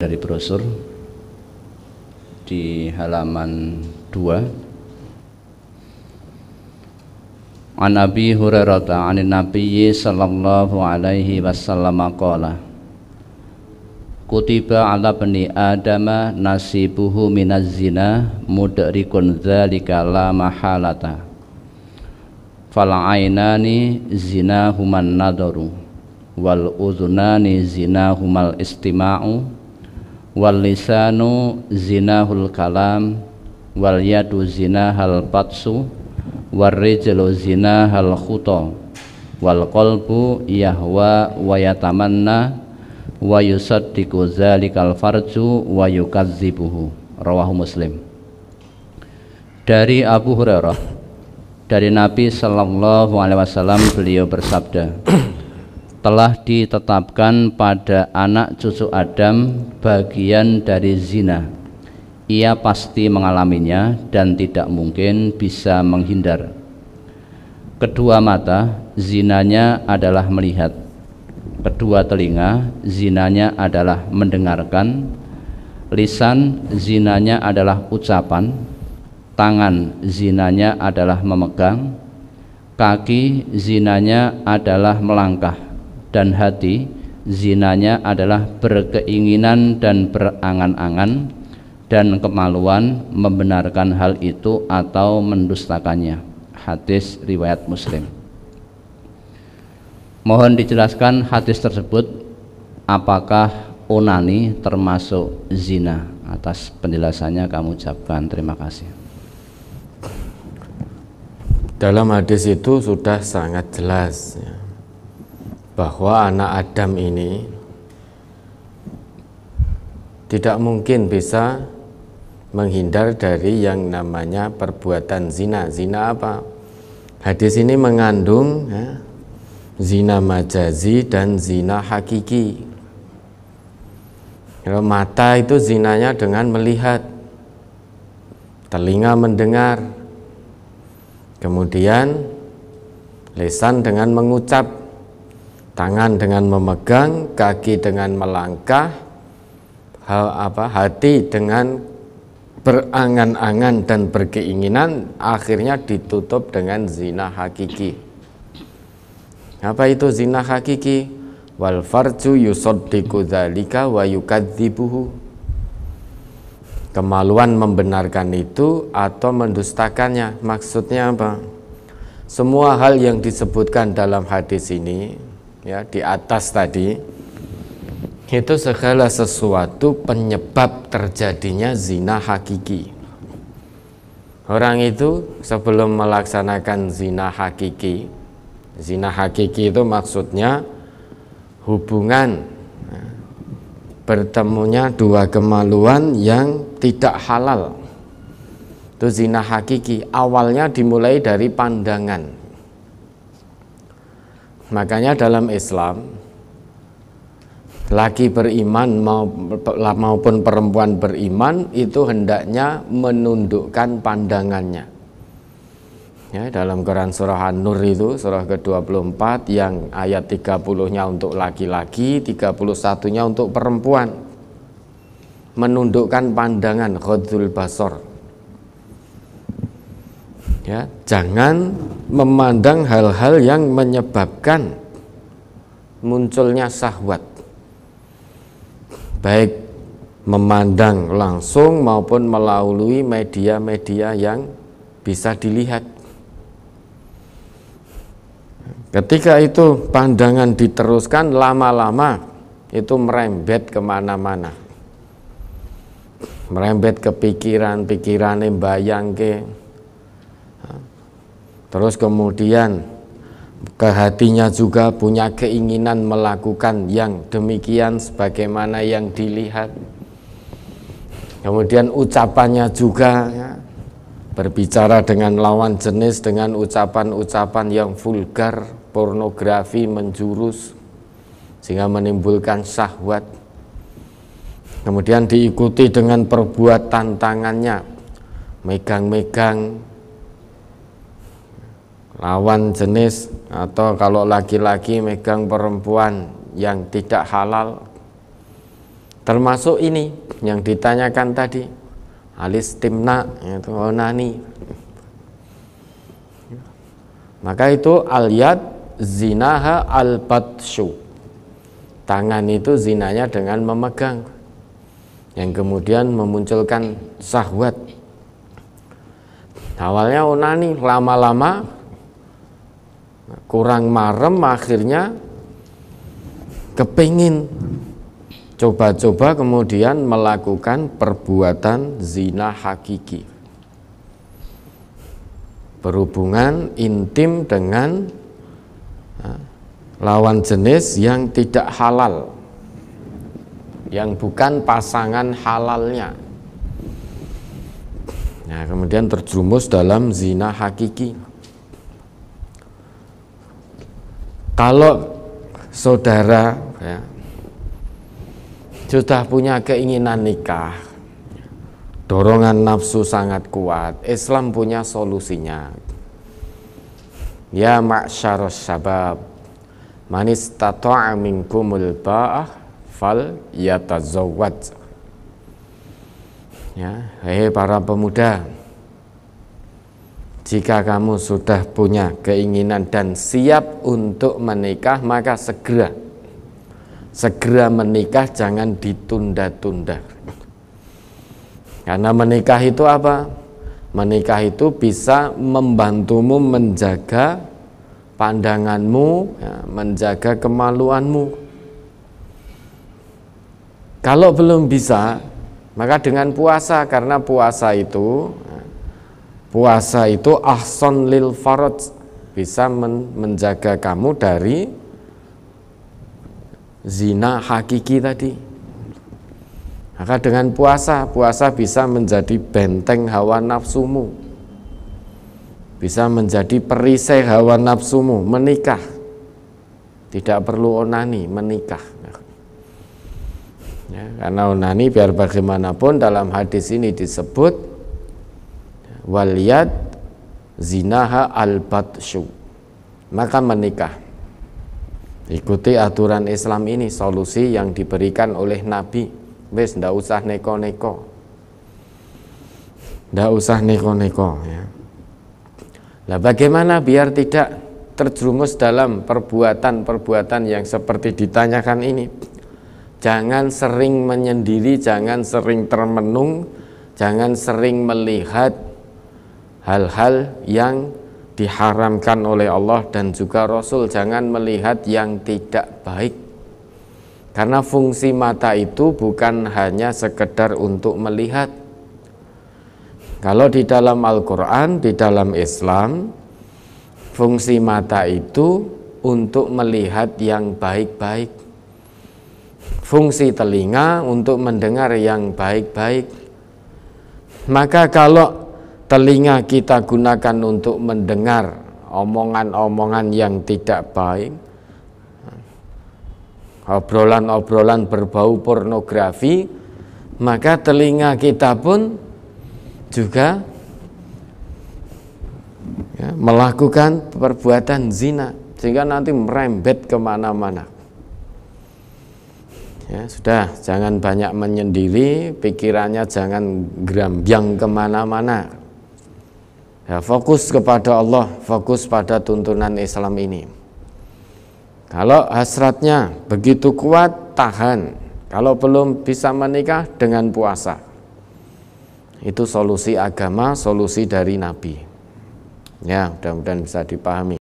Dari brosur di halaman 2. An Abi Hurairah 'anil Nabi sallallahu alaihi wasallam qala Kutiba 'ala bani Adama nasibuhu minaz zina mudrikun dzalika la mahalata fal ainani zinahuman nadaru wal udhunani zinahumal istima'u wal lisanu zinahul kalam wal yadu zinahal batsu wal rijlu zinahal khuta wal qalbu yahwa wa yatamanna wa yusaddiqu zalikal farju wa yukadzibuhu. Rawahu Muslim. Dari Abu Hurairah, dari Nabi sallallahu alaihi wasallam, beliau bersabda, telah ditetapkan pada anak cucu Adam bagian dari zina. Ia pasti mengalaminya dan tidak mungkin bisa menghindar. Kedua mata, zinanya adalah melihat. Kedua telinga, zinanya adalah mendengarkan. Lisan, zinanya adalah ucapan. Tangan, zinanya adalah memegang. Kaki, zinanya adalah melangkah. Dan hati, zinanya adalah berkeinginan dan berangan-angan dan kemaluan membenarkan hal itu atau mendustakannya. Hadis riwayat Muslim. Mohon dijelaskan hadis tersebut, apakah onani termasuk zina? Atas penjelasannya kami ucapkan terima kasih. Dalam hadis itu sudah sangat jelas ya, bahwa anak Adam ini tidak mungkin bisa menghindar dari yang namanya perbuatan zina. Zina apa? Hadis ini mengandung ya, zina majazi dan zina hakiki. Kalau mata itu zinanya dengan melihat, telinga mendengar, kemudian lisan dengan mengucap, tangan dengan memegang, kaki dengan melangkah, hati dengan berangan-angan dan berkeinginan, akhirnya ditutup dengan zina hakiki. Apa itu zina hakiki? Wal farju yusaddiqu dzalika wa yukadzibuhu. Kemaluan membenarkan itu atau mendustakannya. Maksudnya apa? Semua hal yang disebutkan dalam hadis ini ya, di atas tadi, itu segala sesuatu penyebab terjadinya zina hakiki. Orang itu sebelum melaksanakan zina hakiki itu maksudnya hubungan bertemunya dua kemaluan yang tidak halal. Itu zina hakiki. Awalnya dimulai dari pandangan. Makanya dalam Islam, laki beriman maupun perempuan beriman itu hendaknya menundukkan pandangannya. Ya, dalam Quran surah An-Nur itu, surah ke-24 yang ayat 30-nya untuk laki-laki, 31-nya untuk perempuan. Menundukkan pandangan, ghadzul basar. Ya, jangan memandang hal-hal yang menyebabkan munculnya syahwat, baik memandang langsung maupun melalui media-media yang bisa dilihat. Ketika itu pandangan diteruskan, lama-lama itu merembet kemana-mana, merembet ke pikiran bayangke, terus kemudian ke hatinya juga punya keinginan melakukan yang demikian sebagaimana yang dilihat. Kemudian ucapannya juga ya, berbicara dengan lawan jenis dengan ucapan-ucapan yang vulgar, pornografi, menjurus, sehingga menimbulkan syahwat. Kemudian diikuti dengan perbuatan tangannya, megang-megang lawan jenis, atau kalau laki-laki megang perempuan yang tidak halal. Termasuk ini yang ditanyakan tadi, alistimna, yaitu onani. Maka itu al-yad zinaha al-batshu. Tangan itu zinanya dengan memegang, yang kemudian memunculkan syahwat. Awalnya onani, lama-lama kurang marem, akhirnya kepingin coba-coba, kemudian melakukan perbuatan zina hakiki, berhubungan intim dengan lawan jenis yang tidak halal, yang bukan pasangan halalnya. Nah, kemudian terjerumus dalam zina hakiki. Kalau saudara sudah punya keinginan nikah, dorongan nafsu sangat kuat, Islam punya solusinya. Ya ma'syaras syabab, man istata'a minkumul ba'ah fal yatazawwaj. Ya, hei para pemuda, jika kamu sudah punya keinginan dan siap untuk menikah, maka segera menikah, jangan ditunda-tunda. Karena menikah itu apa? Menikah itu bisa membantumu menjaga pandanganmu, ya, menjaga kemaluanmu. Kalau belum bisa, maka dengan puasa, karena puasa itu ahson lil faraj, bisa menjaga kamu dari zina hakiki tadi. Maka dengan puasa bisa menjadi benteng hawa nafsumu, bisa menjadi perisai hawa nafsumu. Menikah tidak perlu onani, menikah. Ya, karena onani biar bagaimanapun dalam hadis ini disebut waliyad zinaha al-batshu, maka menikah. Ikuti aturan Islam ini, solusi yang diberikan oleh Nabi. Wes, ndak usah neko-neko, ya. Nah, bagaimana biar tidak terjerumus dalam perbuatan-perbuatan yang seperti ditanyakan ini? Jangan sering menyendiri, jangan sering termenung, jangan sering melihat hal-hal yang diharamkan oleh Allah dan juga Rasul. Jangan melihat yang tidak baik. Karena fungsi mata itu bukan hanya sekedar untuk melihat. Kalau di dalam Al-Quran, di dalam Islam, fungsi mata itu untuk melihat yang baik-baik. Fungsi telinga untuk mendengar yang baik-baik. Maka kalau telinga kita gunakan untuk mendengar omongan-omongan yang tidak baik, obrolan-obrolan berbau pornografi, maka telinga kita pun juga melakukan perbuatan zina, sehingga nanti merembet kemana-mana. Ya, sudah, jangan banyak menyendiri, pikirannya jangan gerambyang kemana-mana. Ya, fokus kepada Allah, fokus pada tuntunan Islam ini. Kalau hasratnya begitu kuat, tahan. Kalau belum bisa menikah, dengan puasa. Itu solusi agama, solusi dari Nabi. Ya, mudah-mudahan bisa dipahami.